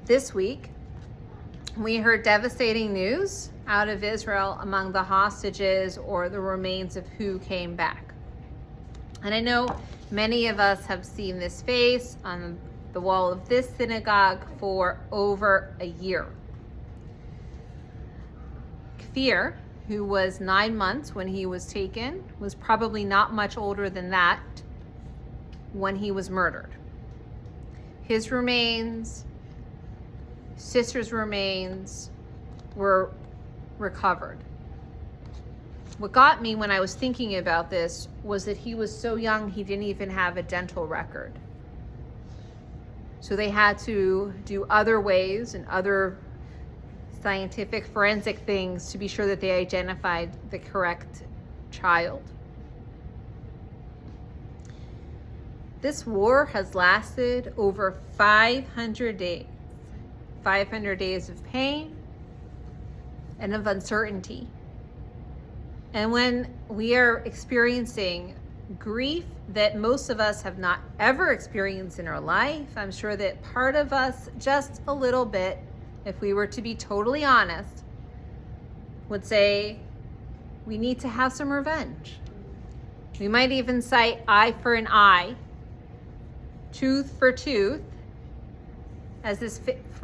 This week, we heard devastating news out of Israel among the hostages or the remains of who came back. And I know many of us have seen this face on the wall of this synagogue for over a year. Kfir, who was 9 months when he was taken, was probably not much older than that when he was murdered. His remains, sister's remains, were recovered. What got me when I was thinking about this was that he was so young he didn't even have a dental record. So they had to do other ways and other scientific forensic things to be sure that they identified the correct child. This war has lasted over 500 days. 500 days of pain and of uncertainty. And when we are experiencing grief that most of us have not ever experienced in our life, I'm sure that part of us, just a little bit, if we were to be totally honest, would say, we need to have some revenge. We might even cite eye for an eye, tooth for tooth, as this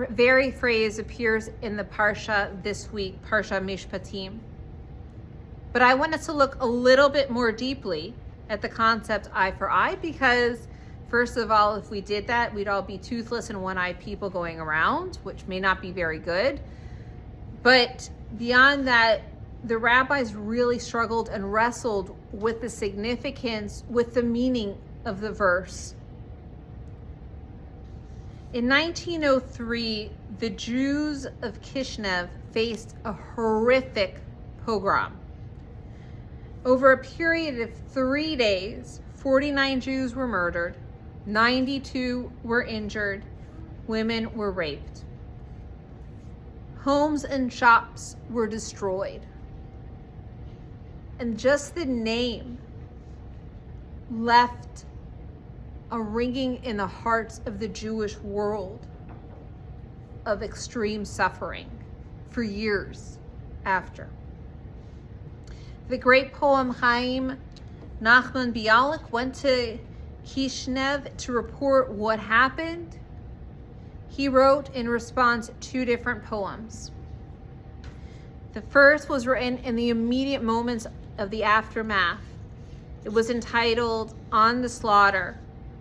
very phrase appears in the Parsha this week, Parsha Mishpatim. But I want us to look a little bit more deeply at the concept eye for eye, because first of all, if we did that, we'd all be toothless and one-eyed people going around, which may not be very good. But beyond that, the rabbis really struggled and wrestled with the significance, with the meaning of the verse. In 1903, the Jews of Kishinev faced a horrific pogrom. Over a period of 3 days, 49 Jews were murdered, 92 were injured, women were raped. Homes and shops were destroyed. And just the name left a ringing in the hearts of the Jewish world of extreme suffering for years after. The great poem Chaim Nachman Bialik went to Kishinev to report what happened. He wrote in response 2 different poems. The first was written in the immediate moments of the aftermath. It was entitled On the Slaughter.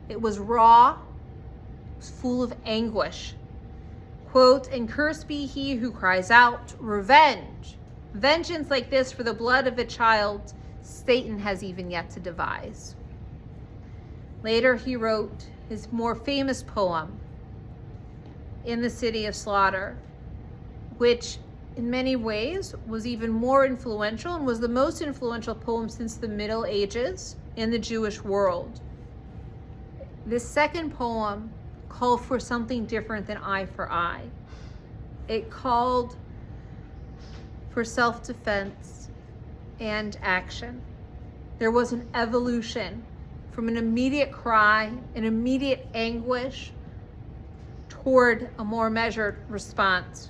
It was raw, it was full of anguish. Quote, "And cursed be he who cries out, revenge. Vengeance like this for the blood of a child, Satan has even yet to devise." Later he wrote his more famous poem, In the City of Slaughter, which in many ways was even more influential and was the most influential poem since the Middle Ages in the Jewish world. This second poem called for something different than eye for eye. It called for self-defense and action. There was an evolution from an immediate cry, an immediate anguish, toward a more measured response.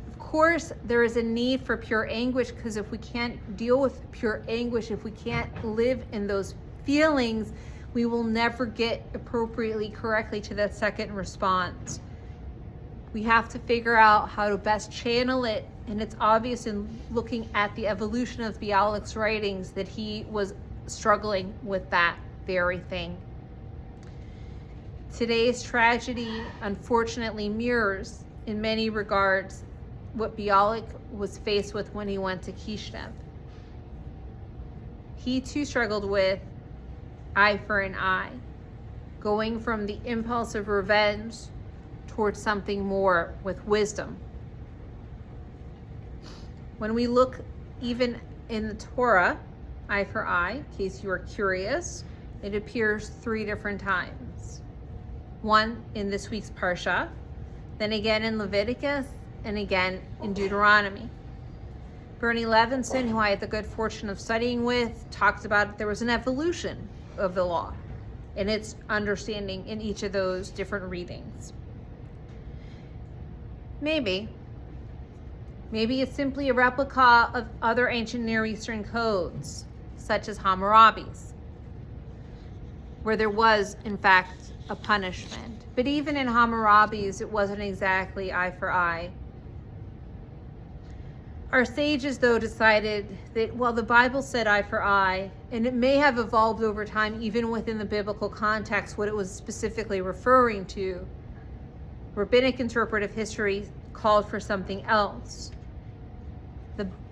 Of course, there is a need for pure anguish, because if we can't deal with pure anguish, if we can't live in those feelings, we will never get appropriately, correctly to that second response. We have to figure out how to best channel it, and it's obvious in looking at the evolution of Bialik's writings that he was struggling with that very thing. Today's tragedy, unfortunately, mirrors, in many regards, what Bialik was faced with when he went to Kishinev. He too struggled with eye for an eye, going from the impulse of revenge towards something more with wisdom. When we look even in the Torah, eye for eye, in case you are curious, it appears 3 different times. One in this week's Parsha, then again in Leviticus, and again in Deuteronomy. Bernie Levinson, who I had the good fortune of studying with, talked about there was an evolution of the law and its understanding in each of those different readings. Maybe. Maybe it's simply a replica of other ancient Near Eastern codes, such as Hammurabi's, where there was, in fact, a punishment. But even in Hammurabi's, it wasn't exactly eye for eye. Our sages, though, decided that while the Bible said eye for eye, and it may have evolved over time, even within the biblical context, what it was specifically referring to, rabbinic interpretive history called for something else.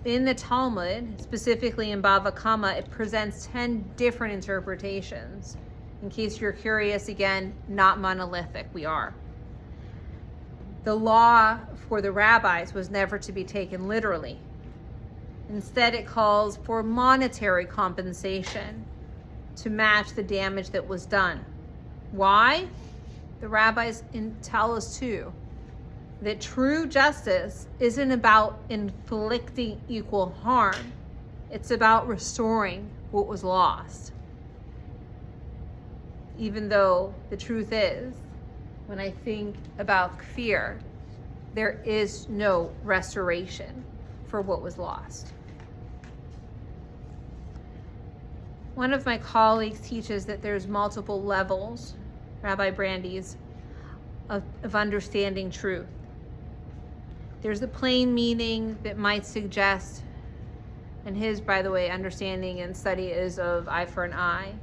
In the Talmud, specifically in Bava Kama, it presents 10 different interpretations. In case you're curious, again, not monolithic, we are. The law for the rabbis was never to be taken literally. Instead, it calls for monetary compensation to match the damage that was done. Why? The rabbis tell us too that true justice isn't about inflicting equal harm. It's about restoring what was lost. Even though the truth is, when I think about kfir, there is no restoration for what was lost. One of my colleagues teaches that there's multiple levels, Rabbi Brandeis, of understanding truth. There's a plain meaning that might suggest, and his, by the way, understanding and study is of eye for an eye,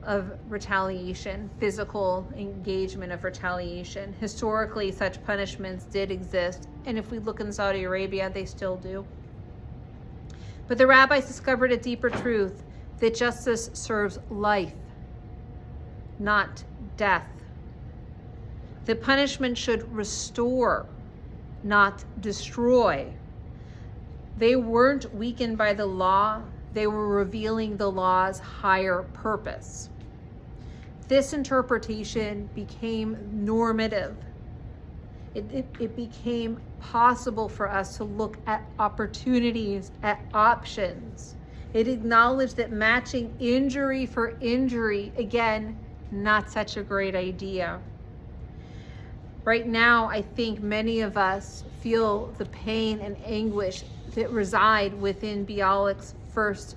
of retaliation, physical engagement of retaliation. Historically, such punishments did exist, and if we look in Saudi Arabia, they still do. But the rabbis discovered a deeper truth, that justice serves life, not death. That punishment should restore, not destroy. They weren't weakened by the law, they were revealing the law's higher purpose. This interpretation became normative. It became possible for us to look at opportunities, at options. It acknowledged that matching injury for injury, again, not such a great idea. Right now, I think many of us feel the pain and anguish that reside within Bialik's first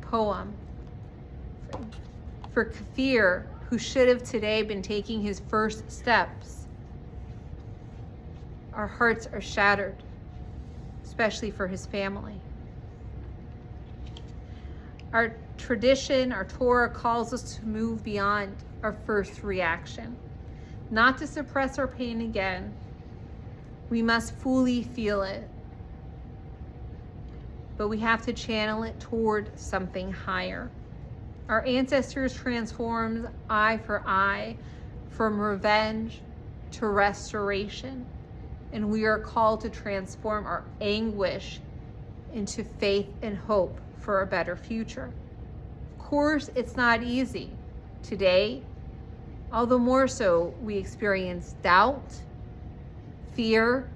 poem. For Kfir, who should have today been taking his first steps, our hearts are shattered, especially for his family. Our tradition, our Torah calls us to move beyond our first reaction, not to suppress our pain again. We must fully feel it, but we have to channel it toward something higher. Our ancestors transformed eye for eye from revenge to restoration, and we are called to transform our anguish into faith and hope for a better future. Of course, it's not easy. Today, all the more so, we experience doubt, fear,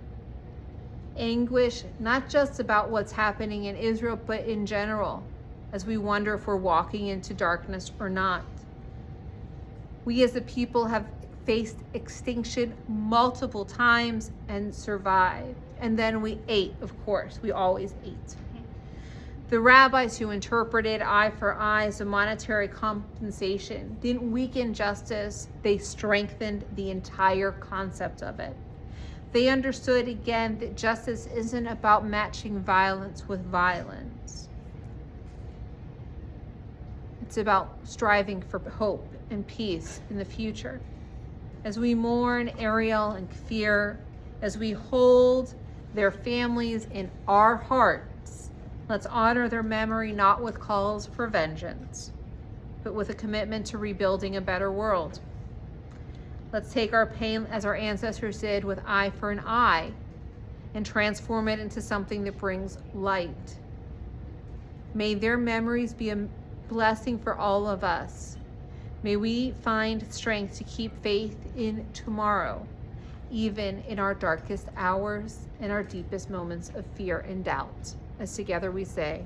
anguish, not just about what's happening in Israel, but in general, as we wonder if we're walking into darkness or not. We as a people have faced extinction multiple times and survived. And then we ate, of course, we always ate. The rabbis who interpreted eye for eye as a monetary compensation didn't weaken justice, they strengthened the entire concept of it. They understood again that justice isn't about matching violence with violence. It's about striving for hope and peace in the future. As we mourn Ariel and Kfir, as we hold their families in our hearts, let's honor their memory not with calls for vengeance, but with a commitment to rebuilding a better world. Let's take our pain as our ancestors did with eye for an eye and transform it into something that brings light. May their memories be a blessing for all of us. May we find strength to keep faith in tomorrow, even in our darkest hours and our deepest moments of fear and doubt. As together we say,